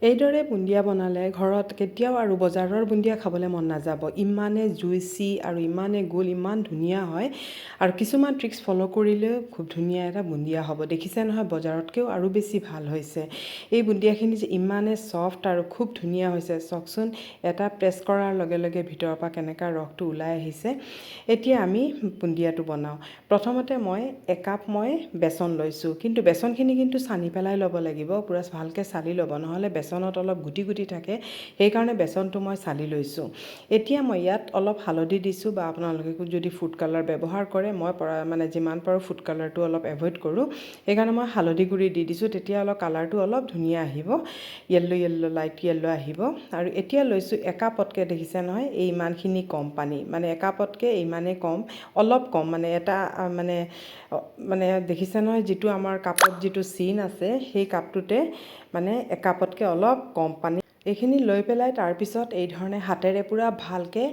এইদৰে বুন্দিয়া বনালে ঘৰত কেতিয়াও আৰু বজাৰৰ বুন্দিয়া খাবলৈ মন নাযাব। ইমানে জুইচি আৰু ইমানে গোল, ইমান ধুনীয়া হয়। আৰু কিছুমান ট্ৰিক্স ফ'ল' কৰিলেও খুব ধুনীয়া এটা বুন্দিয়া হ'ব। দেখিছে নহয়, বজাৰতকৈও আৰু বেছি ভাল হৈছে। এই বুন্দিয়াখিনি যে ইমানে ছফ্ট আৰু খুব ধুনীয়া হৈছে, চাওকচোন। এটা প্ৰেছ কৰাৰ লগে লগে ভিতৰৰ পৰা কেনেকুৱা ৰসটো ওলাই আহিছে। এতিয়া আমি বুন্দিয়াটো বনাওঁ। প্ৰথমতে মই একাপ বেচন লৈছোঁ, কিন্তু বেচনখিনি কিন্তু চানি পেলাই ল'ব লাগিব, পূৰা ভালকৈ চালি ল'ব, নহ'লে বেচনত অলপ গুটি গুটি থাকে। সেইকাৰণে বেচনটো মই চালি লৈছোঁ। এতিয়া মই ইয়াত অলপ হালধি দিছোঁ, বা আপোনালোকে যদি ফুড কালাৰ ব্যৱহাৰ কৰে, মই যিমান পাৰোঁ ফুড কালাৰটো অলপ এভইড কৰোঁ। সেইকাৰণে মই হালধি গুড়ি দি দিছোঁ, তেতিয়া অলপ কালাৰটো অলপ ধুনীয়া আহিব, য়েল্ল' লাইট য়েল্ল' আহিব। আৰু এতিয়া লৈছোঁ একাপতকৈ, দেখিছে নহয়, এই ইমানখিনি কম পানী, একাপতকৈ ইমানেই কম, অলপ কম, দেখিছে নহয়, যিটো আমাৰ কাপত যিটো চিন আছে, সেই কাপটোতে একাপতকৈ অলপ কম পানী। এইখিনি লৈ পেলাই তাৰপিছত এই ধৰণে হাতেৰে পূৰা ভালকৈ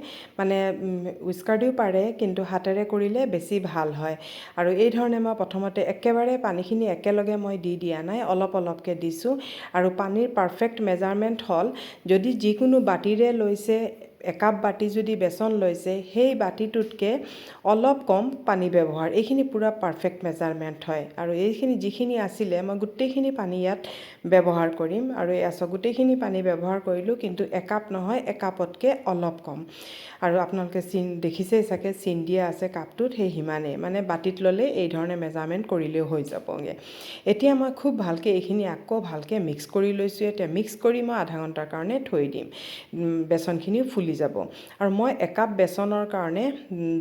উইস্কাৰ দিও পাৰে, কিন্তু হাতেৰে কৰিলে বেছি ভাল হয়। আৰু এই ধৰণে মই প্ৰথমতে একেবাৰে পানীখিনি একেলগে মই দি দিয়া নাই, অলপ অলপকৈ দিছোঁ। আৰু পানীৰ পাৰফেক্ট মেজাৰমেণ্ট হ'ল, যদি যিকোনো বাতিৰে লৈছে, একাপ বাতি যদি বেচন লৈছে, সেই বাতিটোতকৈ অলপ কম পানী ব্যৱহাৰ। এইখিনি পূৰা পাৰফেক্ট মেজাৰমেণ্ট হয়। আৰু এইখিনি যিখিনি আছিলে, মই গোটেইখিনি পানী ইয়াত ব্যৱহাৰ কৰিম। আৰু গোটেইখিনি পানী ব্যৱহাৰ কৰিলোঁ, কিন্তু একাপ নহয়, একাপতকৈ অলপ কম। আৰু আপোনালোকে দেখিছেই চাগে, চিন দিয়া আছে কাপটোত, সেই সিমানেই, বাতিত ল'লে এই ধৰণে মেজাৰমেণ্ট কৰিলেও হৈ যাবগৈ। এতিয়া মই খুব ভালকৈ এইখিনি আকৌ ভালকৈ মিক্স কৰি লৈছোঁ। এতিয়া মিক্স কৰি মই আধা ঘণ্টাৰ কাৰণে থৈ দিম, বেচনখিনিও ফুলি যাব। আৰু মই একাপ বেচনৰ কাৰণে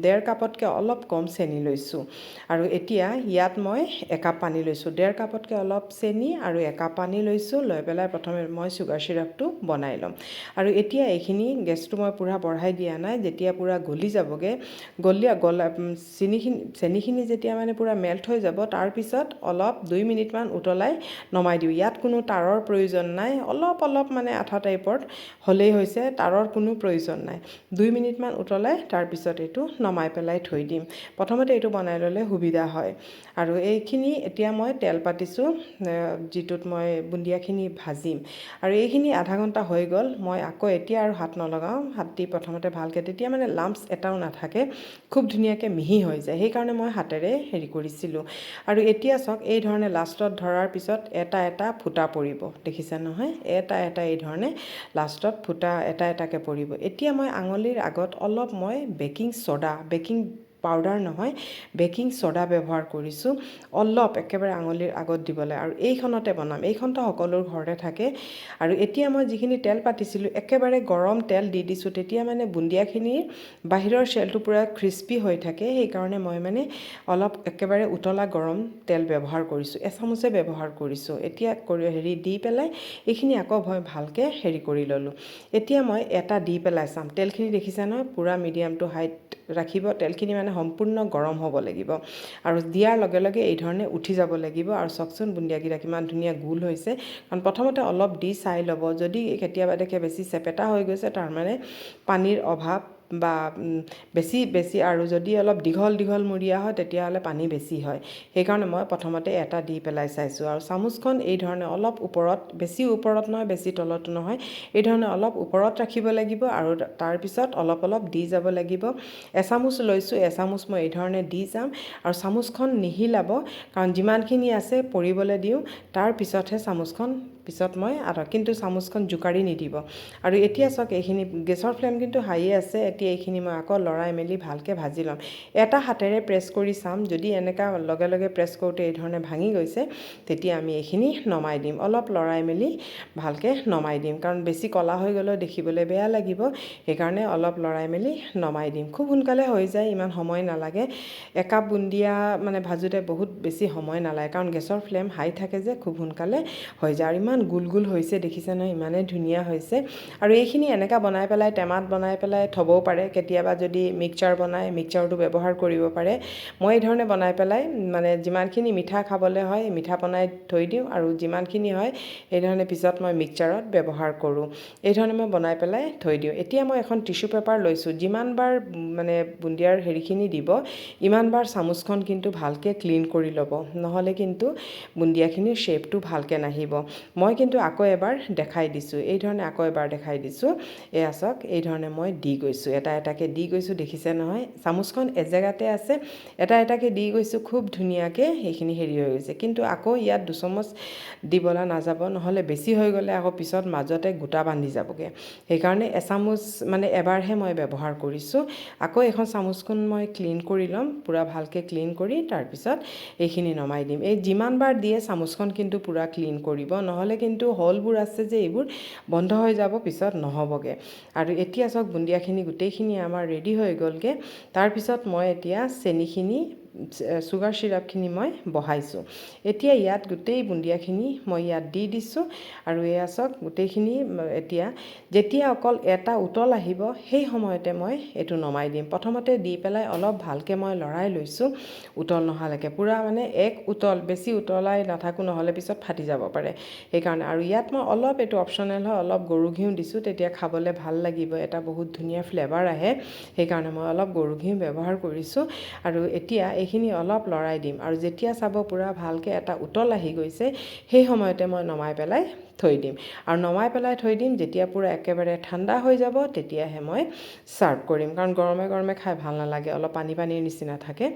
1.5 কাপতকৈ অলপ কম চেনি লৈছোঁ। আৰু এতিয়া ইয়াত মই একাপ পানী লৈছোঁ, 1.5 কাপতকৈ অলপ চেনি আৰু একাপ পানী লৈছোঁ। লৈ পেলাই প্ৰথমে মই চুগাৰ চিৰাপটো বনাই ল'ম। আৰু এতিয়া এইখিনি গেছটো মই পূৰা বঢ়াই দিয়া নাই। যেতিয়া পূৰা গলি যাবগৈ, চেনিখিনি যেতিয়া পূৰা মেল্ট হৈ যাব, তাৰপিছত অলপ 2 মিনিটমান উতলাই নমাই দিওঁ। ইয়াত কোনো তাৰৰ প্ৰয়োজন নাই, অলপ আঠা টাইপৰ হ'লেই হৈছে, তাৰৰ কোনো প্ৰয়োজন নাই। 2 মিনিটমান উতলাই তাৰপিছত এইটো নমাই পেলাই থৈ দিম। প্ৰথমতে এইটো বনাই ল'লে সুবিধা হয়। আৰু এইখিনি এতিয়া মই তেল পাতিছোঁ, যিটোত মই বুন্দিয়াখিনি ভাজিম। আৰু এইখিনি আধা ঘণ্টা হৈ গ'ল। মই আকৌ এতিয়া আৰু হাত নলগাওঁ, হাত দি প্ৰথমতে ভালকৈ, তেতিয়া লাম্পছ এটাও নাথাকে, খুব ধুনীয়াকৈ মিহি হৈ যায়। সেইকাৰণে মই হাতেৰে কৰিছিলোঁ। আৰু এতিয়া চাওক, এই ধৰণে লাষ্টত ধৰাৰ পিছত এটা এটা ফুটা পৰিব, দেখিছে নহয়, এটা এটা এই ধৰণে লাষ্টত ফুটা এটা এটাকৈ পৰিব। এতিয়া মই আঙুলিৰ আগত অলপ বেকিং পাউডাৰ নহয়, বেকিং ছ'ডা ব্যৱহাৰ কৰিছোঁ, অলপ একেবাৰে আঙুলিৰ আগত দিবলৈ। আৰু এইখনতে বনাম, এইখনতো সকলোৰ ঘৰতে থাকে। আৰু এতিয়া মই যিখিনি তেল পাতিছিলোঁ, একেবাৰে গৰম তেল দি দিছোঁ, তেতিয়া বুন্দিয়াখিনিৰ বাহিৰৰ শ্বেলটো পূৰা ক্ৰিস্পি হৈ থাকে। সেইকাৰণে মই অলপ একেবাৰে উতলা গৰম তেল ব্যৱহাৰ কৰিছোঁ, এচামুচে ব্যৱহাৰ কৰিছোঁ। এতিয়া দি পেলাই এইখিনি আকৌ মই ভালকৈ কৰি ল'লোঁ। এতিয়া মই এটা দি পেলাই চাম, তেলখিনি দেখিছে নহয়, পূৰা মিডিয়াম টু হাইত ৰাখিব। তেলখিনি সম্পূৰ্ণ গৰম হ'ব লাগিব। আৰু দিয়াৰ লগে লগে এই ধৰণে উঠি যাব লাগিব। আৰু চাওকচোন বুন্দিয়াকেইটা কিমান ধুনীয়া গোল হৈছে। কাৰণ প্ৰথমতে অলপ দি চাই ল'ব, যদি কেতিয়াবা দেখে বেছি চেপেটা হৈ গৈছে, তাৰমানে পানীৰ অভাৱ, বা বেছি আৰু যদি অলপ দীঘলমূৰীয়া হয়, তেতিয়াহ'লে পানী বেছি হয়। সেইকাৰণে মই প্ৰথমতে এটা দি পেলাই চাইছোঁ। আৰু চামুচখন এই ধৰণে অলপ ওপৰত, বেছি ওপৰত নহয়, বেছি তলতো নহয়, এই ধৰণে অলপ ওপৰত ৰাখিব লাগিব। আৰু তাৰপিছত অলপ অলপ দি যাব লাগিব। এচামুচ লৈছোঁ, এচামুচ মই এই ধৰণে দি যাম। আৰু চামুচখন নিহিলাব, কাৰণ যিমানখিনি আছে পৰিবলৈ দিওঁ, তাৰপিছতহে চামুচখন পিছত মই কিন্তু চামুচখন জোকাৰি নিদিব। আৰু এতিয়া চাওক, এইখিনি গেছৰ ফ্লেম কিন্তু হাইয়ে আছে। এতিয়া এইখিনি মই আকৌ লৰাই মেলি ভালকৈ ভাজি ল'ম। এটা হাতেৰে প্ৰেছ কৰি চাম, যদি এনেকুৱা লগে লগে প্ৰেছ কৰোঁতে এই ধৰণে ভাঙি গৈছে, তেতিয়া আমি এইখিনি নমাই দিম। অলপ লৰাই মেলি ভালকৈ নমাই দিম, কাৰণ বেছি ক'লা হৈ গ'লেও দেখিবলৈ বেয়া লাগিব। সেইকাৰণে অলপ লৰাই মেলি নমাই দিম। খুব সোনকালে হৈ যায়, ইমান সময় নালাগে। একাপ বুন্দিয়া ভাজোঁতে বহুত বেছি সময় নালাগে, কাৰণ গেছৰ ফ্লেম হাই থাকে যে, খুব সোনকালে হৈ যায়। আৰু ইমান গোল হৈছে, দেখিছে নহয়, ইমানেই ধুনীয়া হৈছে। আৰু এইখিনি এনেকৈ বনাই পেলাই টেমাত বনাই পেলাই থ'বও পাৰে। কেতিয়াবা যদি মিক্সচাৰ বনায়, মিক্সচাৰটো ব্যৱহাৰ কৰিব পাৰে। মই এই ধৰণে বনাই পেলাই যিমানখিনি মিঠা খাবলৈ হয়, মিঠা বনাই থৈ দিওঁ। আৰু যিমানখিনি হয়, এই ধৰণে পিছত মই মিক্সচাৰত ব্যৱহাৰ কৰোঁ। এই ধৰণে মই বনাই পেলাই থৈ দিওঁ। এতিয়া মই এখন টিশ্যু পেপাৰ লৈছোঁ। যিমানবাৰ বুন্দিয়াৰ হেৰিখিনি দিব, ইমানবাৰ চামুচখন কিন্তু ভালকৈ ক্লিন কৰি ল'ব, নহ'লে কিন্তু বুন্দিয়াখিনিৰ শ্বেপটো ভালকৈ নাহিব। মই মই কিন্তু আকৌ এবাৰ দেখাই দিছোঁ, এই ধৰণে আকৌ এবাৰ দেখাই দিছোঁ। এয়া চাওক, এই ধৰণে মই দি গৈছোঁ, এটা এটাকৈ দি গৈছোঁ, দেখিছে নহয়? চামুচখন এজেগাতে আছে, এটা এটাকৈ দি গৈছোঁ, খুব ধুনীয়াকৈ সেইখিনি হেৰি হৈ গৈছে। কিন্তু আকৌ ইয়াত 2 চামুচ দিবলৈ নাযাব, নহ'লে বেছি হৈ গ'লে আকৌ পিছত মাজতে গোটা বান্ধি যাবগৈ। সেইকাৰণে এচামুচ মানে এবাৰহে মই ব্যৱহাৰ কৰিছোঁ। আকৌ এখন চামুচখন মই ক্লিন কৰি ল'ম, পূৰা ভালকৈ ক্লিন কৰি তাৰপিছত এইখিনি নমাই দিম। এই যিমানবাৰ দিয়ে চামুচখন কিন্তু পূৰা ক্লিন কৰিব, নহ'লে কিন্তু হ'লবোৰ আছে যে এইবোৰ বন্ধ হৈ যাব, পিছত নহ'বগৈ। আৰু এতিয়া চাওক বুন্দিয়াখিনি গোটেইখিনি আমাৰ ৰেডি হৈ গ'লগৈ। তাৰপিছত মই এতিয়া চেনিখিনি চুগাৰ চিৰাপখিনি মই বহাইছোঁ। এতিয়া ইয়াত গোটেই বুন্দিয়াখিনি মই ইয়াত দি দিছোঁ। আৰু এয়া চাওক গোটেইখিনি এতিয়া যেতিয়া অকল এটা উতল আহিব সেই সময়তে মই এইটো নমাই দিম। প্ৰথমতে দি পেলাই অলপ ভালকৈ মই লৰাই লৈছোঁ উতল নহালৈকে, পূৰা মানে এক উতল, বেছি উতলাই নাথাকোঁ, নহ'লে পিছত ফাটি যাব পাৰে। সেইকাৰণে আৰু ইয়াত মই অলপ, এইটো অপশ্যনেল হয়, অলপ গৰু ঘিউ দিছোঁ, তেতিয়া খাবলৈ ভাল লাগিব, এটা বহুত ধুনীয়া ফ্লেভাৰ আহে। সেইকাৰণে মই অলপ গৰু ঘিউ ব্যৱহাৰ কৰিছোঁ। আৰু এতিয়া এইখিনি অলপ লৰাই দিম, আৰু যেতিয়া চাব পূৰা ভালকৈ এটা উতল আহি গৈছে সেই সময়তে মই নমাই পেলাই থৈ দিম। আৰু নমাই পেলাই থৈ দিম, যেতিয়া পূৰা একেবাৰে ঠাণ্ডা হৈ যাব তেতিয়াহে মই ছাৰ্ভ কৰিম, কাৰণ গৰমে গৰমে খাই ভাল নালাগে, অলপ পানী পানীৰ নিচিনা থাকে।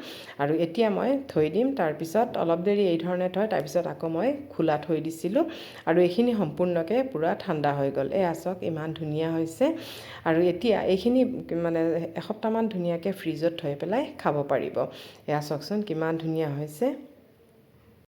আৰু এতিয়া মই থৈ দিম, তাৰপিছত অলপ দেৰি এই ধৰণে থৈ তাৰপিছত আকৌ মই খোলা থৈ দিছিলোঁ, আৰু এইখিনি সম্পূৰ্ণকৈ পূৰা ঠাণ্ডা হৈ গ'ল। এয়া চাওক ইমান ধুনীয়া হৈছে। আৰু এতিয়া এইখিনি মানে এসপ্তাহমান ধুনীয়াকৈ ফ্ৰিজত থৈ পেলাই খাব পাৰিব। এয়া চাওকচোন কিমান ধুনীয়া হৈছে।